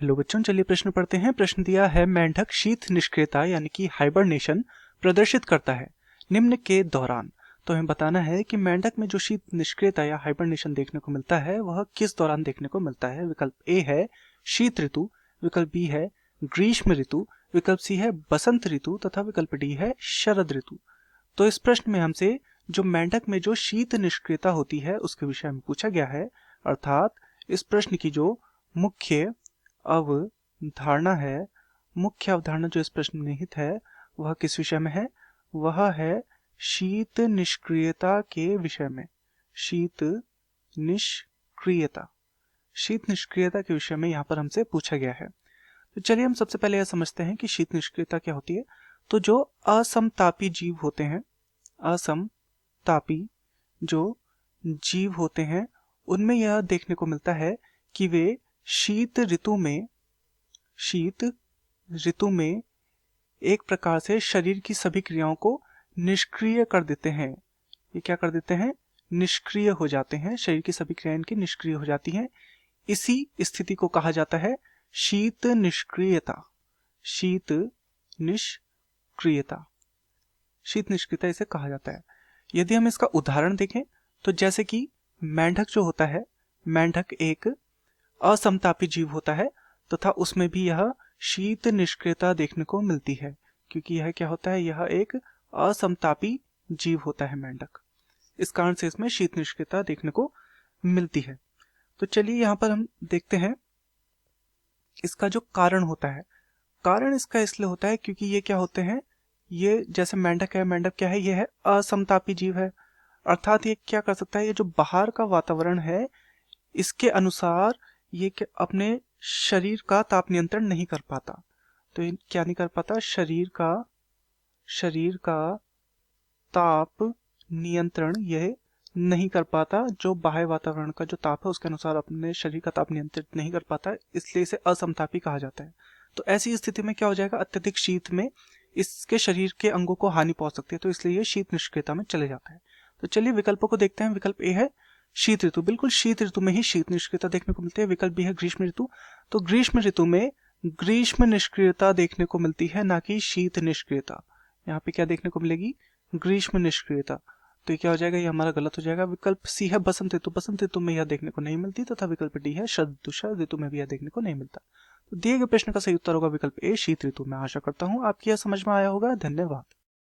Hello बच्चों, चलिए प्रश्न पढ़ते हैं। प्रश्न दिया है, मेंढक शीत निष्क्रियता यानी कि हाइबरनेशन प्रदर्शित करता है निम्न के दौरान। तो हमें बताना है कि मेंढक में जो शीत निष्क्रियता या हाइबरनेशन देखने को मिलता है वह किस दौरान देखने को मिलता है। विकल्प ए है शीत ऋतु, विकल्प बी है ग्रीष्म ऋतु, विकल्प सी है बसंत ऋतु तथा विकल्प डी है शरद ऋतु। तो इस प्रश्न में हमसे जो मेंढक में जो शीत निष्क्रियता होती है उसके विषय में पूछा गया है। अर्थात इस प्रश्न की जो मुख्य अवधारणा है, मुख्य अवधारणा जो इस प्रश्न में निहित है वह किस विषय में है? वह है शीत निष्क्रियता के विषय में। शीत निष्क्रियता, शीत निष्क्रियता के विषय में यहाँ पर हमसे पूछा गया है। तो चलिए हम सबसे पहले यह समझते हैं कि शीत निष्क्रियता क्या होती है। तो जो असमतापी जीव होते हैं, असमतापी जो जीव होते हैं उनमें यह देखने को मिलता है कि वे शीत ऋतु में एक प्रकार से शरीर की सभी क्रियाओं को निष्क्रिय कर देते हैं। ये क्या कर देते हैं? निष्क्रिय हो जाते हैं। शरीर की सभी क्रियाएं इनकी निष्क्रिय हो जाती हैं। इसी स्थिति को कहा जाता है शीत निष्क्रियता। शीत निष्क्रियता, शीत निष्क्रियता इसे कहा जाता है। यदि हम इसका उदाहरण देखें तो जैसे कि मेंढक जो होता है, मेंढक एक असमतापी जीव होता है तथा उसमें भी यह शीत निष्क्रियता देखने को मिलती है, क्योंकि यह क्या होता है? यह एक असमतापी जीव होता है मेंढक। इस कारण से इसमें शीत निष्क्रियता देखने को मिलती है। तो चलिए यहाँ पर हम देखते हैं इसका जो कारण होता है। कारण इसका इसलिए होता है क्योंकि ये क्या होते हैं, ये जैसे मेंढक है, मेंढक क्या है? ये है असमतापी जीव है। अर्थात ये क्या कर सकता है? ये जो बाहर का वातावरण है इसके अनुसार ये अपने शरीर का ताप नियंत्रण नहीं कर पाता। तो ये क्या नहीं कर पाता? शरीर का ताप नियंत्रण यह नहीं कर पाता। जो बाह्य वातावरण का जो ताप है उसके अनुसार अपने शरीर का ताप नियंत्रित नहीं कर पाता, इसलिए इसे असमतापी कहा जाता है। तो ऐसी स्थिति में क्या हो जाएगा? अत्यधिक शीत में इसके शरीर के अंगों को हानि पहुंच सकती है, तो इसलिए ये शीत निष्क्रियता में चले जाता है। तो चलिए विकल्पों को देखते हैं। विकल्प ए है शीत ऋतु, बिल्कुल शीत ऋतु में ही शीत निष्क्रियता देखने को मिलती है। विकल्प बी है ग्रीष्म ऋतु, तो ग्रीष्म ऋतु में ग्रीष्म निष्क्रियता देखने को मिलती है, ना कि शीत निष्क्रियता। यहाँ पे क्या देखने को मिलेगी? ग्रीष्म निष्क्रियता। तो ये क्या हो जाएगा? ये हमारा गलत हो जाएगा। विकल्प सी है बसंत ऋतु, बसंत ऋतु में यह देखने को नहीं मिलती तथा विकल्प डी है शरद ऋतु, शरद ऋतु में भी यह देखने को नहीं मिलता। तो दिए गए प्रश्न का सही उत्तर होगा विकल्प ए शीत ऋतु में। आशा करता हूँ आपकी यह समझ में आया होगा। धन्यवाद।